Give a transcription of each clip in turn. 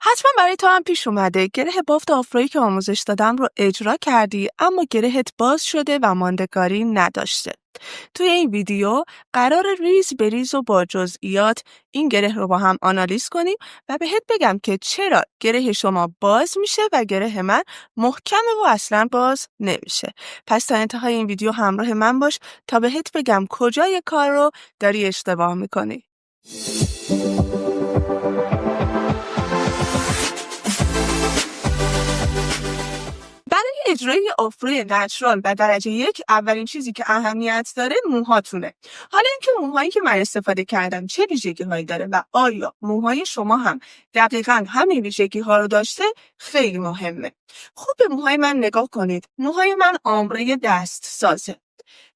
حتما برای تو هم پیش اومده گره بافت آفرویی که آموزش دادم رو اجرا کردی اما گرهت باز شده و ماندگاری نداشته. توی این ویدیو قرار ریز به ریز و با جزئیات این گره رو با هم آنالیز کنیم و بهت بگم که چرا گره شما باز میشه و گره من محکمه و اصلا باز نمیشه. پس تا انتهای این ویدیو همراه من باش تا بهت بگم کجای کار رو داری اشتباه میکنی. برای اجرای آفروی نچرال و درجه 1 اولین چیزی که اهمیت داره موهاتونه. حالا اینکه موهایی که من استفاده کردم چه ویژگی‌هایی داره و آیا موهای شما هم دقیقاً همین ویژگی‌ها رو داشته خیلی مهمه. خوب به موهای من نگاه کنید. موهای من آمبره دست سازه.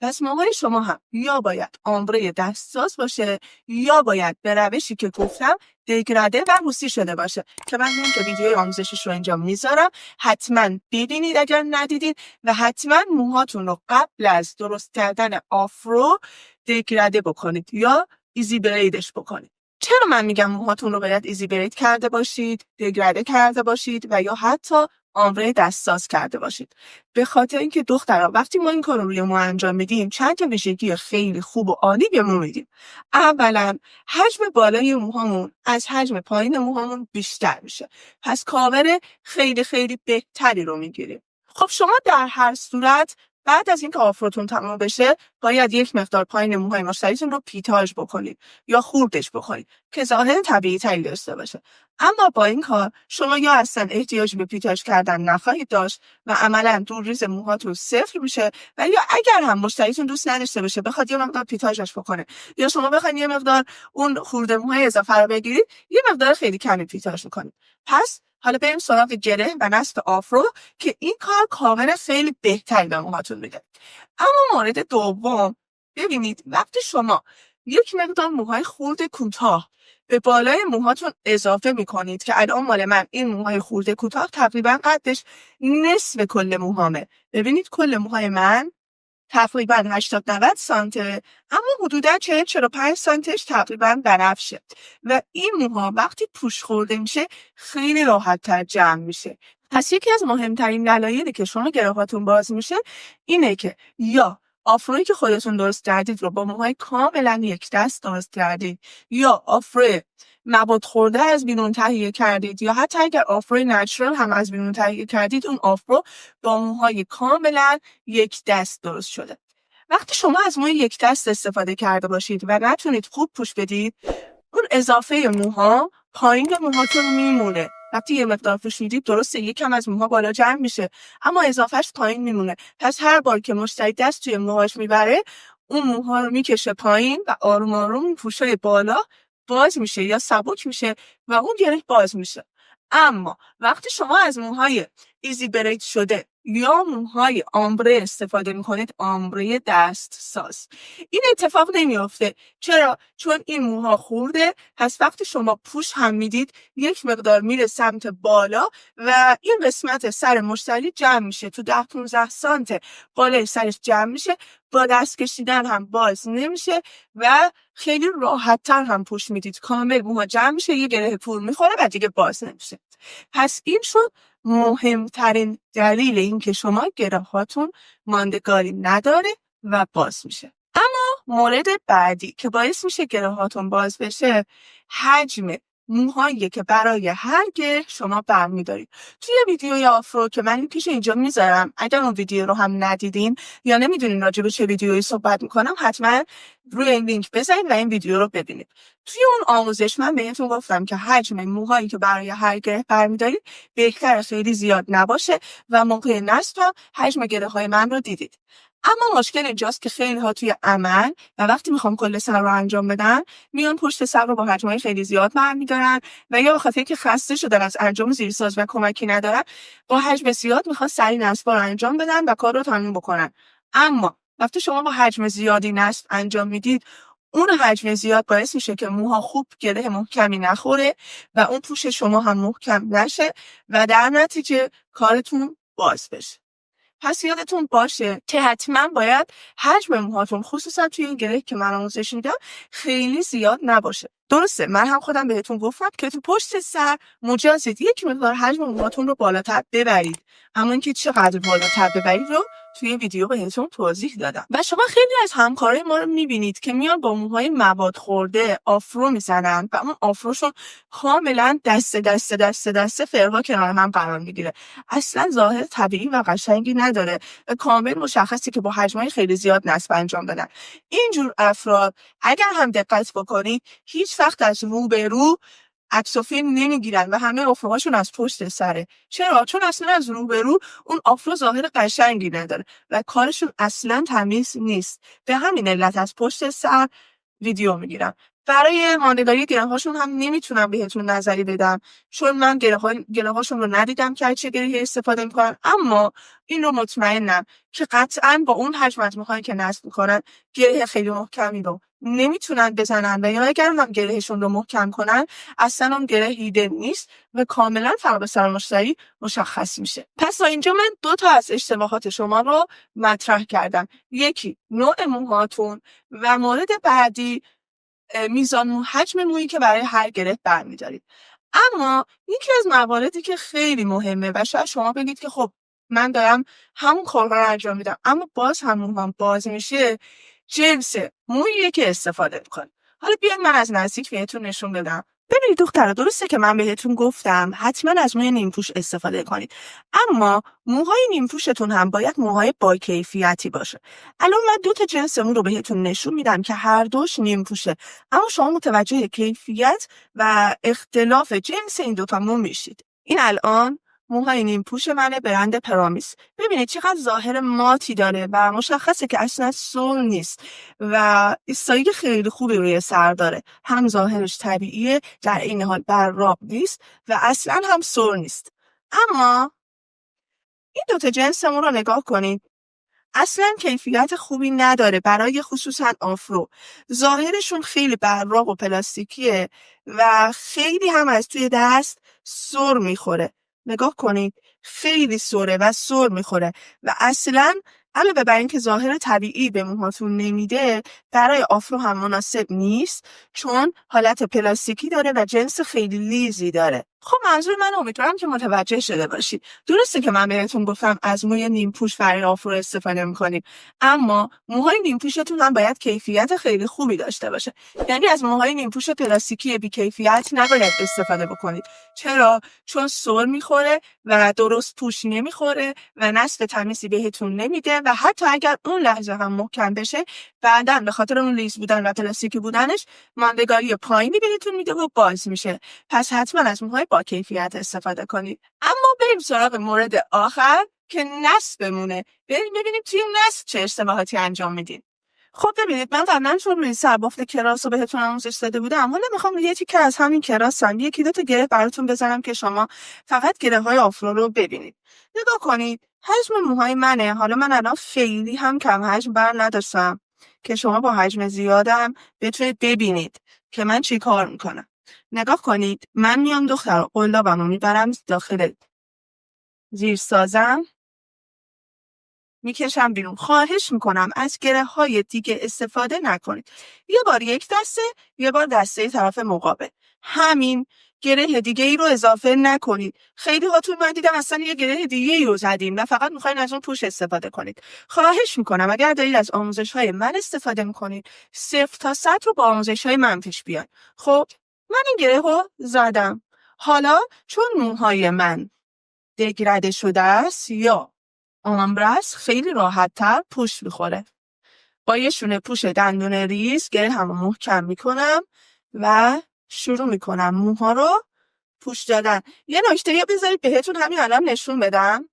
پس موهای شما هم یا باید آمبره دستساز باشه یا باید به روشی که گفتم دگرده و روسی شده باشه که من لینک ویدیوی آموزشش رو اینجا میذارم. حتما ببینید اگر ندیدین و حتما موهاتون رو قبل از درست کردن آفرو دگرده بکنید یا ایزی بریدش بکنید. چرا من میگم موهاتون رو باید ایزی برید کرده باشید، دگرده کرده باشید و یا حتی آمبره دستساز کرده باشید؟ به خاطر اینکه دخترها وقتی ما این کار رو روی مو انجام میدیم چند تا ویژگی خیلی خوب و عالی به مو میدیم. اولا حجم بالای موهامون از حجم پایین موهامون بیشتر میشه، پس کاور خیلی خیلی بهتری رو میگیریم. خب شما در هر صورت بعد از اینکه آفروتون تمام بشه باید یک مقدار پایین موهای مشتریتون رو پیتاژ بکنید یا خوردش بکنید که ظاهر طبیعی تری داشته باشه. اما با این کار شما یا اصلا احتیاج به پیتاژ کردن نخواهید داشت و عملا دورریز موهاتون صفر میشه و یا اگر هم مشتریتون دوست نداشته باشه بخواد یه مقدار پیتاژش بکنه یا شما بخواید یه مقدار اون خورده موهای اضافه رو بگیرید یه مقدار خیلی کمی پیتاژ میکنید. پس حالا بریم سراغ گره و نصب آفرو که این کار کاور خیلی بهتری به موهاتون میده. اما مورد دوم، ببینید وقتی شما یک مقدار موهای خورده کوتاه به بالای موهاتون اضافه میکنید که الان مال من این موهای خورده کوتاه تقریبا قدش نصف کل موهامه. ببینید کل موهای من تقریبا 80-90 سانته اما حدودا 40-45 سانتش تقریبا بنفشه و این موها وقتی پوش خورده میشه خیلی راحت تر جمع میشه. پس یکی از مهمترین دلایلی که شما گرهاتون باز میشه اینه که یا آفرویی که خودتون درست کردید رو با موهای کاملا یک دست درست کردید یا آفرو نبات خورده از بیرون تهیه کردید یا حتی اگر آفرو نچرال هم از بیرون تهیه کردید اون آفرو با موهای کاملا یک دست درست شده. وقتی شما از موهای یک دست استفاده کرده باشید و نتونید خوب پوش بدید اون اضافه موها پایین موهاتون میمونه. وقتی یه مقدار پوش میدید درسته یکم از موها بالا جمع میشه اما اضافهش پایین میمونه. پس هر بار که مشتری دست توی موهاش میبره اون موها رو میکشه پایین و آروم آروم پوشای بالا باز میشه یا سبک میشه و اون گره باز میشه. اما وقتی شما از موهای ایزی برید شده یا موهای آمبره استفاده میکنید، آمبره دست ساز، این اتفاق نمیافته. چرا؟ چون این موها خورده، پس وقتی شما پوش هم میدید یک مقدار میره سمت بالا و این قسمت سر مشتری جمع میشه تو 10-15 سانت بالای سرش جمع میشه، با دست کشیدن هم باز نمیشه و خیلی راحت تر هم پوش میدید. کامل موها جمع میشه، یه گره پول میخوره و دیگه باز نمیشه. پس این شد مهمترین دلیل این که شما گرهاتون ماندگاری نداره و باز میشه. اما مورد بعدی که باعث میشه گرهاتون باز بشه حجم موهایی که برای هر گره شما برمیدارید. توی ویدیوی آفرو که من لینکش اینجا میذارم، اگر اون ویدیو رو هم ندیدین یا نمیدونین راجع به چه ویدیویی صحبت میکنم حتما روی این لینک بزنید و این ویدیو رو ببینید. توی اون آموزش من بهتون گفتم که حجم موهایی که برای هر گره برمیدارید بهتره خیلی زیاد نباشه و موقع نصب هم حجم گره‌های من رو دیدید. اما مشکل اینجاست که خیلی ها توی عمل و وقتی میخوام کل سر رو انجام بدن میان پشت سر رو با حجمای خیلی زیاد برمیدارن و یا به خاطر اینکه خسته شدن از انجام زیرساز و کمکی ندارن با حجم زیاد میخوان سریع نصب رو انجام بدن و کار رو تموم بکنن. اما وقتی شما با حجم زیادی نصب انجام میدید اون حجم زیاد باعث میشه که موها خوب گره محکمی نخوره و اون پوش شما هم محکم نشه و در نتیجه کارتون باز بشه. پس یادتون باشه که حتما باید حجم موهاتون خصوصا توی این گره که من آموزش میدم خیلی زیاد نباشه. درسته من هم خودم بهتون گفتم که تو پشت سر مجازید یک مقدار حجم موهاتون رو بالاتر ببرید، اما اینکه چقدر بالاتر ببرید رو توی ویدیو بهتون توضیح دادم. و شما خیلی از همکارای ما رو میبینید که میان با موهای مواد خورده آفرو میزنن و اون آفروشون کاملا دسته فرها کنار هم قرار میگیره. اصلا ظاهر طبیعی و قشنگی نداره و کامل مشخصی که با حجمای خیلی زیاد نصب انجام دادن. اینجور افراد اگر هم دقت بکنید هیچ وقت از روبرو عکس و فیلم نمیگیرن و همه آفروهاشون از پشت سره. چرا؟ چون اصلا از روبرو اون آفرو ظاهر قشنگی نداره و کارشون اصلا تمیز نیست. به همین علت از پشت سر ویدیو میگیرم. برای ماندگاری گره هاشون هم نمیتونم بهتون نظری بدم چون من گره هاشون رو ندیدم که چه گرهی استفاده میکنن، اما این رو مطمئنم که قطعا با اون حجم از موهایی که نصب میکنن گره خیلی محکمی رو نمیتونن بزنن و یا اگر هم گرهشون رو محکم کنن اصلا اون گره هیده نیست و کاملا فرق سر مشتری مشخص میشه. پس تا اینجا من 2 تا از اشتباهات شما رو مطرح کردم. یکی نوع موهاتون و مورد بعدی میزان مو، حجم مویی که برای هر گره برمیدارید. اما یکی از مواردی که خیلی مهمه و شاید شما بگید که خب من دارم همون کارها رو انجام میدم اما باز هم موهام باز میشه، جنس موییه که استفاده میکنه. حالا بیاید من از نزدیک بهتون نشون بدم. ببینید دخترها، درسته که من بهتون گفتم حتما از موی نیمپوش استفاده کنید، اما موهای نیمپوشتون هم باید موهای با کیفیتی باشه. الان من 2 تا جنس مو رو بهتون نشون میدم که هر دوش نیمپوشه، اما شما متوجه کیفیت و اختلاف جنس این 2 تا مو میشید. این الان موهای نیمپوش منه، برند پرامیس. ببینید چقدر ظاهر ماتی داره و مشخصه که اصلا سول نیست و استایل خیلی خوبی روی سر داره. هم ظاهرش طبیعیه، در این حال براق نیست و اصلا هم سول نیست. اما این 2 تا جنس مو رو نگاه کنید، اصلا کیفیت خوبی نداره برای خصوصا آفرو. ظاهرشون خیلی براق و پلاستیکیه و خیلی هم از توی دست سر میخوره. نگاه کنید خیلی سره و سر میخوره و اصلا علاوه بر اینکه ظاهر طبیعی به موهاتون نمیده، برای آفرو هم مناسب نیست چون حالت پلاستیکی داره و جنس خیلی لیزی داره. خب منظور من امیدوارم که متوجه شده باشید. درسته که من بهتون گفتم از موی نیمپوش برای آفرو استفاده میکنیم، اما موهای نیمپوشتون هم باید کیفیت خیلی خوبی داشته باشه. یعنی از موهای نیمپوش پلاستیکی بی کیفیت نباید استفاده بکنید. چرا؟ چون سر میخوره و درست پوش نمیخوره و نصب تمیزی بهتون نمیده و حتی اگر اون لحظه هم محکم بشه بعداً به خاطر اون لیز بودن و پلاستیکی بودنش ماندگاری پایینی بهتون میده و باز میشه. پس حتما از موهای با کیفیت استفاده کنید. اما بریم سراغ مورد آخر که نصب مونه. بریم ببینیم توی نصب چه اشتباهاتی انجام میدین. خب ببینید من قبلا چون روی سربافت کراس رو بهتون آموزش داده بودم، حالا میخوام یه تیکه از همین کراس هم 1-2 تا گره براتون بزنم که شما فقط گره های آفرو رو ببینید. نگاه کنید حجم موهای منه. حالا من الان خیلی هم کم حجم بر نداشتم که شما با حجم زیادم بتونید ببینید که من چی کار میکنم. نگاه کنید من میام دختر قلابم رو میبرم داخل زیر سازم، میکشم بیرون. خواهش میکنم از گره های دیگه استفاده نکنید. یه بار یک دسته، یه بار دسته طرف مقابل. همین، گره دیگه ای رو اضافه نکنید. خیلی هاتون من دیدم اصلا یه گره دیگه ای رو زدیم و فقط میخواین از اون پوش استفاده کنید. خواهش میکنم اگر دارید از آموزش های من استفاده میکنید 0 تا 100 رو با آموزش های من پیش بیان. خب من این گره رو زدم. حالا چون موهای من دگرده شده است یا آمبرس خیلی راحت تر پوش میخوره. با یه شونه پوش دندون ریز گره همو محکم میکنم و شروع میکنم موها رو پوش دادن. یه نکته یا بذارید بهتون همین الان نشون بدم.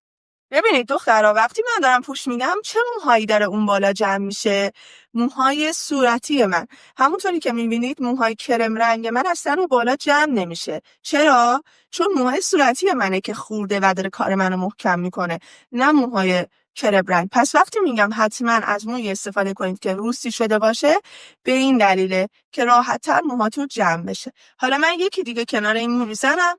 ببینید دخترها وقتی من دارم پوش میدم چه موهایی داره اون بالا جمع میشه؟ موهای صورتی من. همونطوری که میبینید موهای کرم رنگ من اصلا اون بالا جمع نمیشه. چرا؟ چون موهای صورتی منه که خورده و داره کار منو محکم میکنه، نه موهای کرم رنگ. پس وقتی میگم حتما از موی استفاده کنید که روستی شده باشه، به این دلیله که راحت‌تر موهاتون جمع بشه. حالا من یکی دیگه کنار این مو میزنم.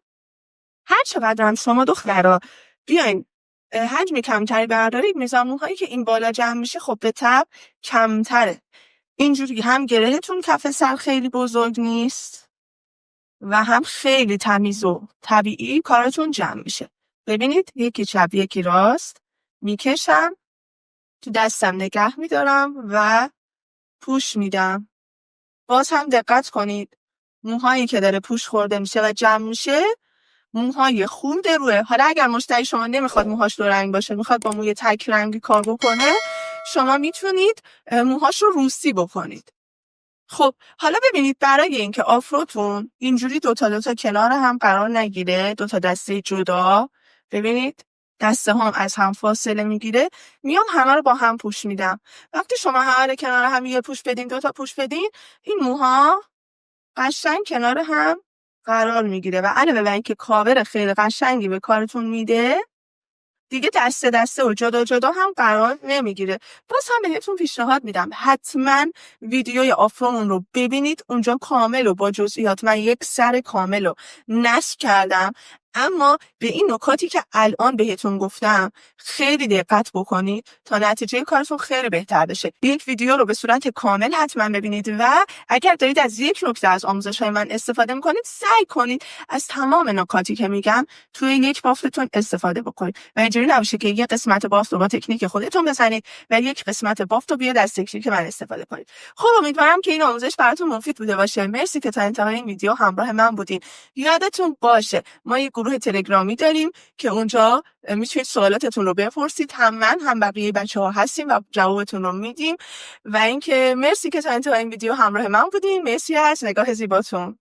هر چقدر هم شما دخترها بیاین حجم کمتری بردارید، میزان موهایی که این بالا جمع میشه خب به طبع کمتره. اینجوری هم گرهتون کف سر خیلی بزرگ نیست و هم خیلی تمیز و طبیعی کارتون جمع میشه. ببینید یکی چپ یکی راست میکشم، تو دستم نگه میدارم و پوش میدم. باز هم دقت کنید موهایی که داره پوش خورده میشه و جمع میشه موهای خورد روه. حالا اگر مشتری شما نمیخواد موهاش دو رنگ باشه، میخواد با موی تک رنگی کار بکنه، شما میتونید موهاش رو روسی بکنید. خب حالا ببینید برای اینکه آفروتون اینجوری دوتا کنار هم قرار نگیره، دوتا دسته جدا، ببینید دسته هم از هم فاصله میگیره، میام همه رو با هم پوش میدم. وقتی شما همه رو کنار هم یه پوش بدین، دوتا پوش بدین، این موها قشنگ کنار هم قرار میگیره و علاوه بر اینکه کاور خیلی قشنگی به کارتون میده، دیگه دسته و جدا هم قرار نمیگیره. باز هم بهتون پیشنهاد میدم حتما ویدیوی آفرومون رو ببینید، اونجا کامل و با جزئیات من یک سر کامل رو نصب کردم. اما به این نکاتی که الان بهتون گفتم خیلی دقت بکنید تا نتیجه کارتون خیلی بهتر بشه. یک ویدیو رو به صورت کامل حتما ببینید و اگر دارید از یک نکته از آموزش‌های من استفاده می‌کنید، سعی کنید از تمام نکاتی که میگم توی یک بافتتون استفاده بکنید و اینجوری نباشه که یک قسمت بافت رو با تکنیک خودتون بزنید و یک قسمت بافت رو بیاد از تکنیک من استفاده کنید. خب امیدوارم که این آموزش براتون مفید بوده باشه. مرسی که تا انتهای این ویدیو همراه من بودین. یادتون باشه ما یک گروه تلگرامی داریم که اونجا میتونید سوالاتتون رو بپرسید، هم من هم بقیه بچه‌ها هستیم و جوابتون رو میدیم. و اینکه مرسی که تا انتهای این ویدیو همراه من بودین. مرسی از نگاه زیباتون.